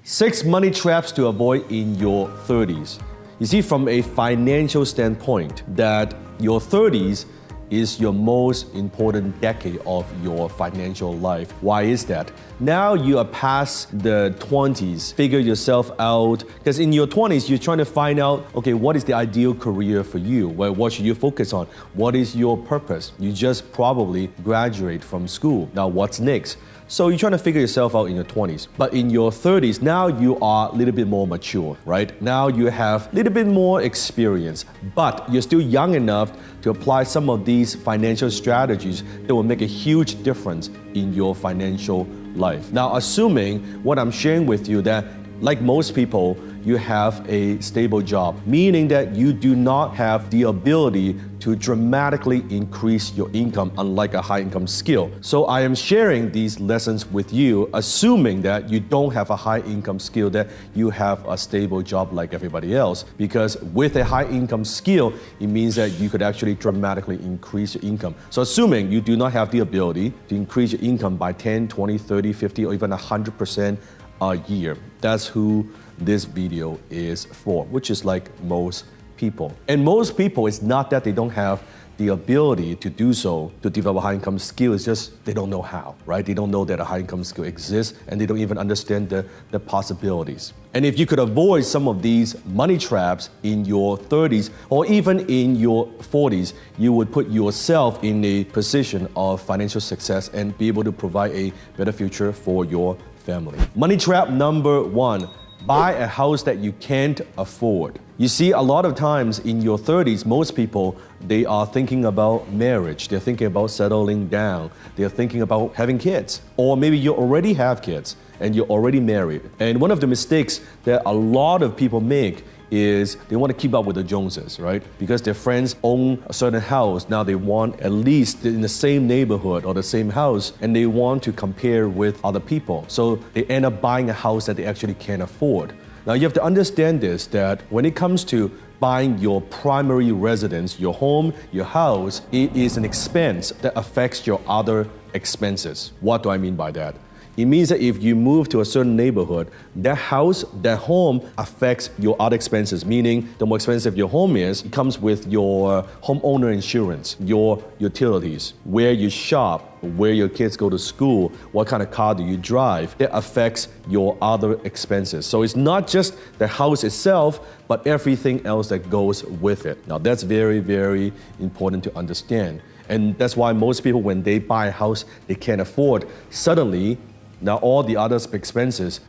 6 money traps to avoid in your 30s. You see, from a financial standpoint, that your 30s is your most important decade of your financial life. Why is that? Now you are past the 20s, figure yourself out, because in your 20s, you're trying to find out, okay, what is the ideal career for you? Well, what should you focus on? What is your purpose? You just probably graduate from school. Now, what's next? So you're trying to figure yourself out in your 20s. But in your 30s, now you are a little bit more mature, right? Now you have a little bit more experience, but you're still young enough to apply some of these financial strategies that will make a huge difference in your financial life. Now, assuming what I'm sharing with you that, like most people, you have a stable job, meaning that you do not have the ability to dramatically increase your income, unlike a high income skill. So I am sharing these lessons with you, assuming that you don't have a high income skill, that you have a stable job like everybody else. Because with a high income skill, it means that you could actually dramatically increase your income. So assuming you do not have the ability to increase your income by 10, 20, 30, 50, or even 100% a year, that's who this video is for, which is like most people. And most people, it's not that they don't have the ability to do so, to develop a high income skill, it's just they don't know how, right? They don't know that a high income skill exists, and they don't even understand the possibilities. And if you could avoid some of these money traps in your 30s or even in your 40s, you would put yourself in a position of financial success and be able to provide a better future for your family. Money trap number 1. Buy a house that you can't afford. You see, a lot of times in your 30s, most people, they are thinking about marriage. They're thinking about settling down. They're thinking about having kids. Or maybe you already have kids and you're already married. And one of the mistakes that a lot of people make is they want to keep up with the Joneses, right? Because their friends own a certain house, now they want at least in the same neighborhood or the same house, and they want to compare with other people. So they end up buying a house that they actually can't afford. Now you have to understand this, that when it comes to buying your primary residence, your home, your house, it is an expense that affects your other expenses. What do I mean by that? It means that if you move to a certain neighborhood, that house, that home affects your other expenses, meaning the more expensive your home is, it comes with your homeowner insurance, your utilities, where you shop, where your kids go to school, what kind of car do you drive. That affects your other expenses. So it's not just the house itself, but everything else that goes with it. Now that's very, very important to understand. And that's why most people, when they buy a house they can't afford, suddenly, now all the other expenses,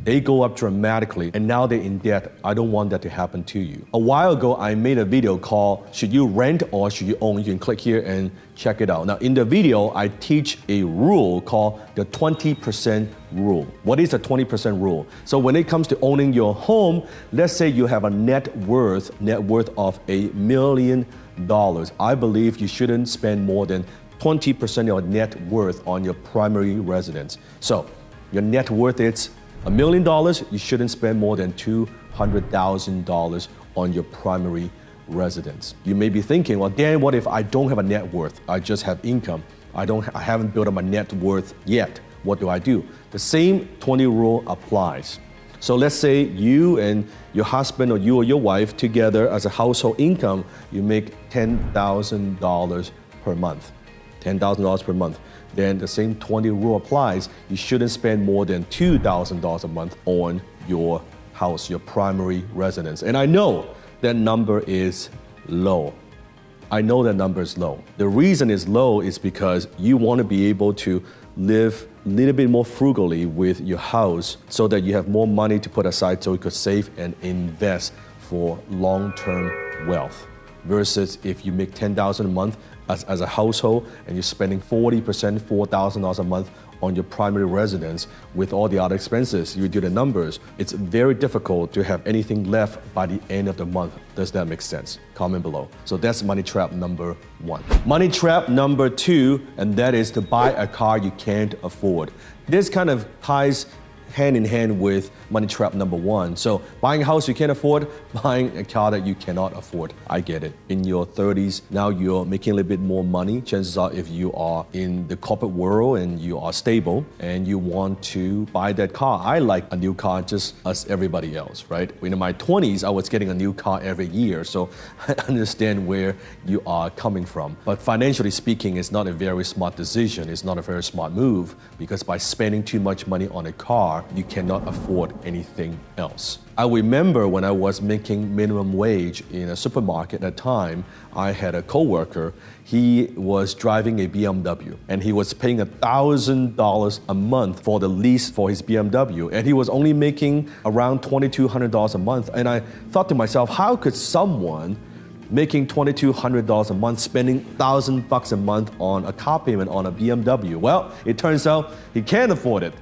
they go up dramatically and now they're in debt. I don't want that to happen to you. A while ago, I made a video called, should you rent or should you own? You can click here and check it out. Now in the video, I teach a rule called the 20% rule. What is the 20% rule? So when it comes to owning your home, let's say you have a net worth of $1 million. I believe you shouldn't spend more than 20% of your net worth on your primary residence. So your net worth is $1 million, you shouldn't spend more than $200,000 on your primary residence. You may be thinking, well, Dan, what if I don't have a net worth? I just have income. I haven't built up my net worth yet. What do I do? The same 20 rule applies. So let's say you and your husband or you or your wife together as a household income, you make $10,000 per month. $10,000 per month. Then the same 20 rule applies. You shouldn't spend more than $2,000 a month on your house, your primary residence. And I know that number is low. I know that number is low. The reason it's low is because you want to be able to live a little bit more frugally with your house so that you have more money to put aside so you could save and invest for long-term wealth. Versus if you make $10,000 a month as a household and you're spending 40%, $4,000 a month on your primary residence with all the other expenses, you do the numbers, it's very difficult to have anything left by the end of the month. Does that make sense? Comment below. So that's money trap number 1. Money trap number 2, and that is to buy a car you can't afford. This kind of ties hand in hand with money trap number one. So buying a house you can't afford, buying a car that you cannot afford. I get it. In your 30s, now you're making a little bit more money. Chances are if you are in the corporate world and you are stable and you want to buy that car. I like a new car just as everybody else, right? In my 20s, I was getting a new car every year. So I understand where you are coming from. But financially speaking, it's not a very smart decision. It's not a very smart move because by spending too much money on a car, you cannot afford anything else. I remember when I was making minimum wage in a supermarket at the time, I had a coworker. He was driving a BMW and he was paying $1,000 a month for the lease for his BMW, and he was only making around $2,200 a month. And I thought to myself, how could someone making $2,200 a month, spending $1,000 a month on a car payment on a BMW? Well, it turns out he can't afford it.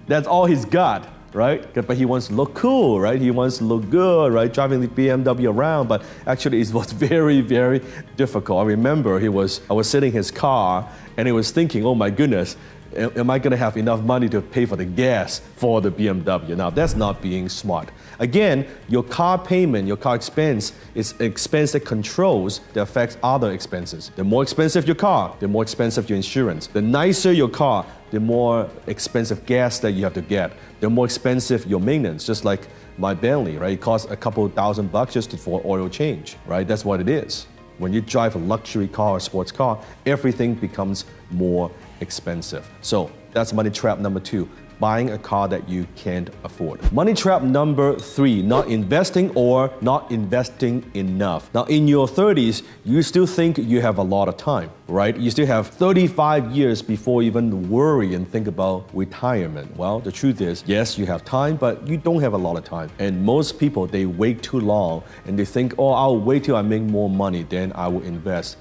That's all he's got, right? But he wants to look cool, right? He wants to look good, right? Driving the BMW around, but actually it was very, very difficult. I remember I was sitting in his car and he was thinking, oh my goodness, am I gonna have enough money to pay for the gas for the BMW? Now, that's not being smart. Again, your car payment, your car expense is an expense that controls, that affects other expenses. The more expensive your car, the more expensive your insurance. The nicer your car, the more expensive gas that you have to get. The more expensive your maintenance, just like my Bentley, right? It costs a couple $1,000 just for oil change, right? That's what it is. When you drive a luxury car or sports car, everything becomes more expensive. So that's money trap number two, buying a car that you can't afford. Money trap number three, not investing or not investing enough. Now in your 30s, you still think you have a lot of time, right? You still have 35 years before you even worry and think about retirement. Well, the truth is, yes, you have time, but you don't have a lot of time. And most people, they wait too long and they think, oh, I'll wait till I make more money, then I will invest.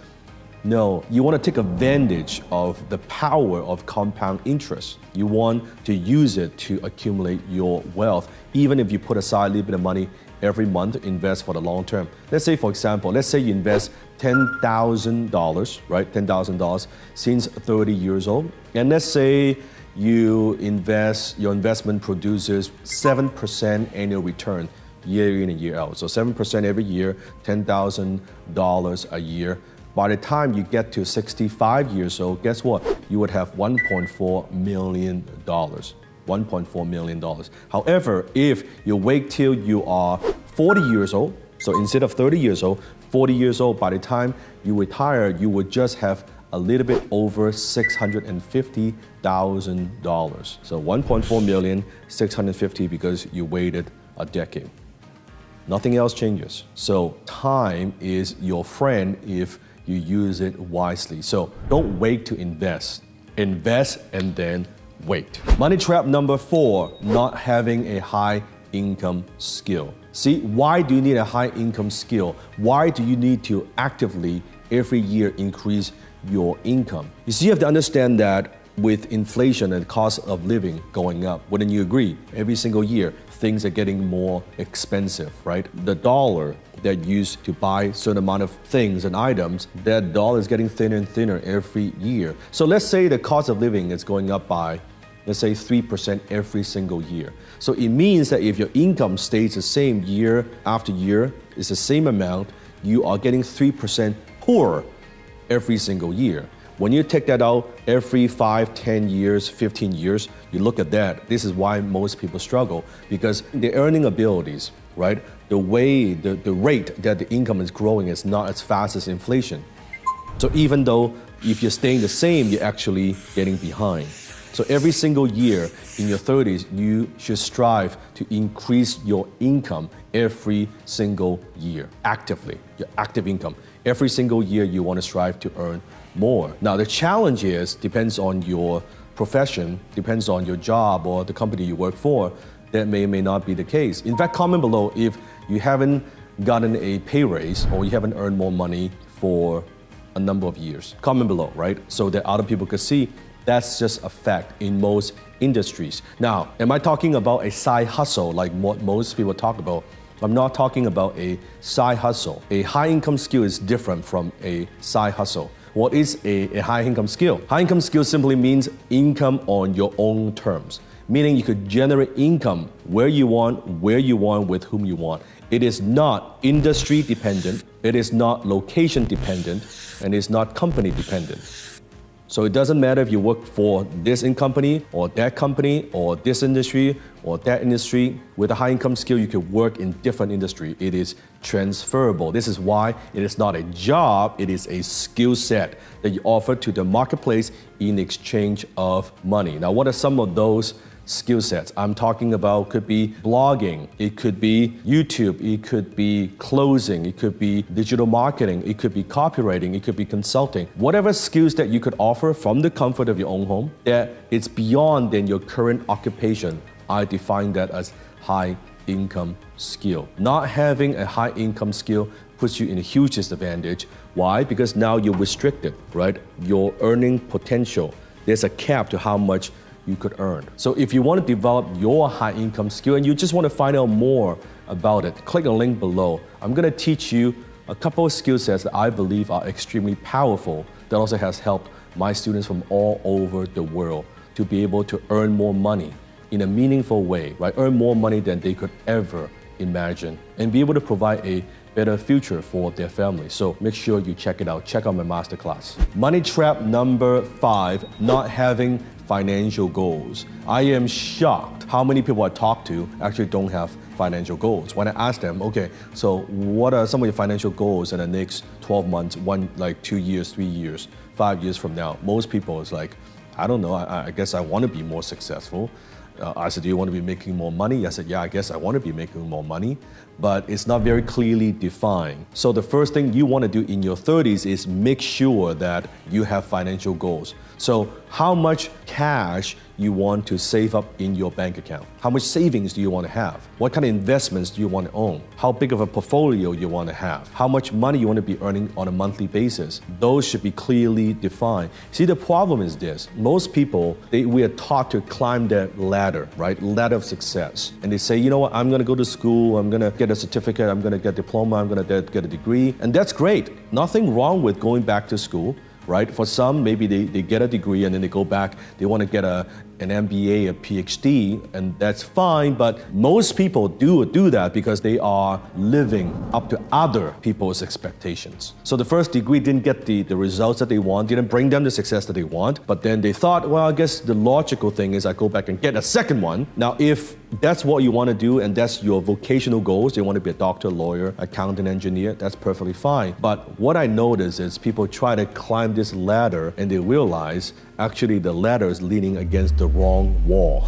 No, you want to take advantage of the power of compound interest. You want to use it to accumulate your wealth. Even if you put aside a little bit of money every month, invest for the long term. Let's say, for example, let's say you invest $10,000, right? $10,000 since 30 years old. And let's say your investment produces 7% annual return year in and year out. So 7% every year, $10,000 a year. By the time you get to 65 years old, guess what? You would have $1.4 million. $1.4 million. However, if you wait till you are 40 years old, so instead of 30 years old, 40 years old, by the time you retire, you would just have a little bit over $650,000. So 1.4 million, 650 because you waited a decade. Nothing else changes. So time is your friend if you use it wisely. So don't wait to invest. Invest and then wait. Money trap number four, not having a high income skill. See, why do you need a high income skill? Why do you need to actively every year increase your income? You see, you have to understand that with inflation and cost of living going up, wouldn't you agree? Every single year, things are getting more expensive, right? The dollar that used to buy a certain amount of things and items, that dollar is getting thinner and thinner every year. So let's say the cost of living is going up by, let's say 3% every single year. So it means that if your income stays the same year after year, it's the same amount, you are getting 3% poorer every single year. When you take that out every 5, 10 years, 15 years, you look at that. This is why most people struggle, because the earning abilities, right? The rate that the income is growing is not as fast as inflation. So even though if you're staying the same, you're actually getting behind. So every single year in your 30s, you should strive to increase your income every single year, actively, your active income. Every single year you want to strive to earn more. Now the challenge is, depends on your profession, depends on your job or the company you work for, that may or may not be the case. In fact, comment below if you haven't gotten a pay raise or you haven't earned more money for a number of years. Comment below, right? So that other people could see that's just a fact in most industries. Now, am I talking about a side hustle like what most people talk about? I'm not talking about a side hustle. A high income skill is different from a side hustle. What is a high income skill? High income skill simply means income on your own terms. meaning you could generate income where you want, with whom you want. It is not industry dependent, it is not location dependent, and it's not company dependent. So it doesn't matter if you work for this company or this industry or that industry. With a high income skill, you could work in different industry. It is transferable. This is why it is not a job, it is a skill set that you offer to the marketplace in exchange of money. Now, what are some of those skill sets I'm talking about? Could be blogging, it could be YouTube, it could be closing, it could be digital marketing, it could be copywriting, it could be consulting. Whatever skills that you could offer from the comfort of your own home, that it's beyond than your current occupation, I define that as high income skill. Not having a high income skill puts you in a huge disadvantage. Why? Because now you're restricted, right? Your earning potential. There's a cap to how much you could earn. So if you want to develop your high income skill and you just want to find out more about it, click the link below. I'm going to teach you a couple of skill sets that I believe are extremely powerful that also has helped my students from all over the world to be able to earn more money in a meaningful way, right? Earn more money than they could ever imagine and be able to provide a better future for their family. So make sure you check it out. Check out my masterclass. Money trap number 5, not having financial goals. I am shocked how many people I talk to actually don't have financial goals. When I ask them, okay, so what are some of your financial goals in the next 12 months, 2 years, 3 years, 5 years from now? Most people is like, I don't know, I guess I want to be more successful. I said, do you want to be making more money? I said, yeah, I guess I want to be making more money, but it's not very clearly defined. So the first thing you want to do in your 30s is make sure that you have financial goals. So how much cash you want to save up in your bank account? How much savings do you want to have? What kind of investments do you want to own? How big of a portfolio you want to have? How much money you want to be earning on a monthly basis? Those should be clearly defined. See, the problem is this. Most people, we are taught to climb that ladder, right? Ladder of success. And they say, you know what, I'm going to go to school, I'm going to get a certificate, I'm going to get a diploma, I'm going to get a degree. And that's great. Nothing wrong with going back to school, right? For some, maybe they get a degree and then they go back, they want to get an MBA, a PhD, and that's fine, but most people do that because they are living up to other people's expectations. So the first degree didn't get the results that they want, didn't bring them the success that they want, but then they thought, well, I guess the logical thing is I go back and get a second one. Now, if that's what you want to do and that's your vocational goals, you want to be a doctor, lawyer, accountant, engineer, that's perfectly fine. But what I notice is people try to climb this ladder and they realize actually the ladder is leaning against the wrong wall.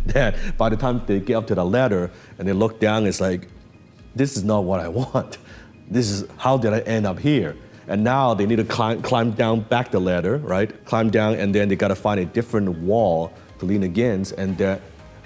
That by the time they get up to the ladder and they look down, it's like, this is not what I want. This is, how did I end up here? And now they need to climb down back the ladder, right? Climb down and then they got to find a different wall to lean against, and that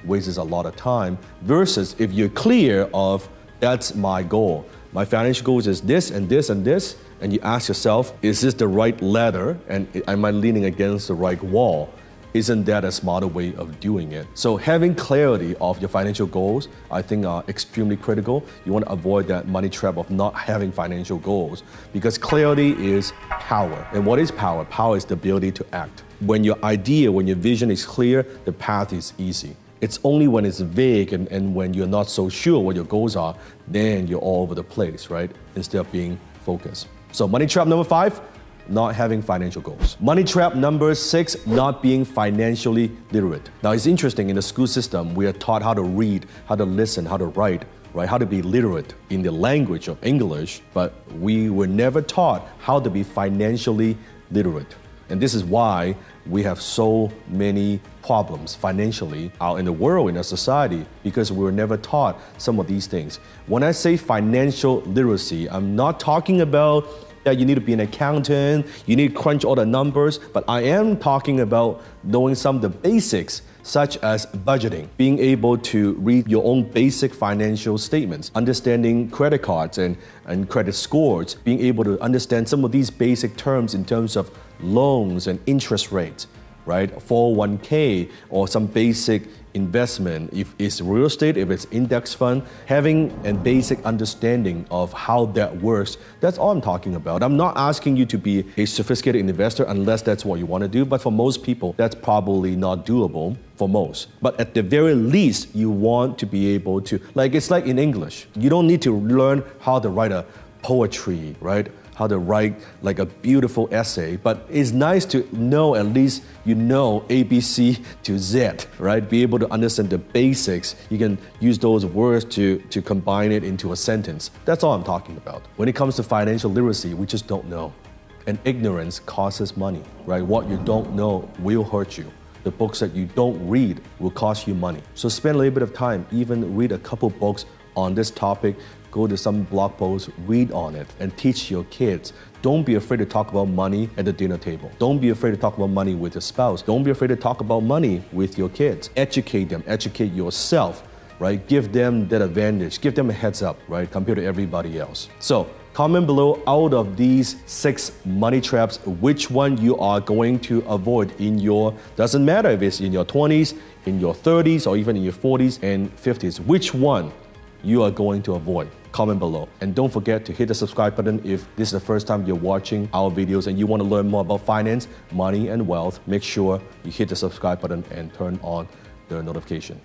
wastes a lot of time. Versus if you're clear of, that's my goal. My financial goals is this and this and this, and you ask yourself, is this the right ladder and am I leaning against the right wall? Isn't that a smarter way of doing it? So having clarity of your financial goals, I think are extremely critical. You want to avoid that money trap of not having financial goals, because clarity is power. And what is power? Power is the ability to act. When your idea, when your vision is clear, the path is easy. It's only when it's vague and when you're not so sure what your goals are, then you're all over the place, right? Instead of being focused. So money trap number 5, not having financial goals. Money trap number 6, not being financially literate. Now it's interesting, in the school system, we are taught how to read, how to listen, how to write, right? How to be literate in the language of English, but we were never taught how to be financially literate. And this is why we have so many problems financially out in the world, in our society, because we were never taught some of these things. When I say financial literacy, I'm not talking about that you need to be an accountant, you need to crunch all the numbers, but I am talking about knowing some of the basics, such as budgeting, being able to read your own basic financial statements, understanding credit cards and credit scores, being able to understand some of these basic terms in terms of loans and interest rates. right? 401k or some basic investment. If it's real estate, if it's index fund, having a basic understanding of how that works, that's all I'm talking about. I'm not asking you to be a sophisticated investor unless that's what you want to do, but for most people, that's probably not doable for most. But at the very least, you want to be able to, it's like in English. You don't need to learn how to write a poetry, right? How to write like a beautiful essay, but it's nice to know at least you know A, B, C to Z, right? Be able to understand the basics. You can use those words to combine it into a sentence. That's all I'm talking about. When it comes to financial literacy, we just don't know. And ignorance costs money, right? What you don't know will hurt you. The books that you don't read will cost you money. So spend a little bit of time, even read a couple books on this topic. Go to some blog posts, read on it, and teach your kids. Don't be afraid to talk about money at the dinner table. Don't be afraid to talk about money with your spouse. Don't be afraid to talk about money with your kids. Educate them, educate yourself, right? Give them that advantage, give them a heads up, right? Compared to everybody else. So comment below, out of these 6 money traps, which one you are going to avoid in your, doesn't matter if it's in your 20s, in your 30s, or even in your 40s and 50s, which one you are going to avoid. Comment below. And don't forget to hit the subscribe button if this is the first time you're watching our videos and you want to learn more about finance, money, and wealth. Make sure you hit the subscribe button and turn on the notification.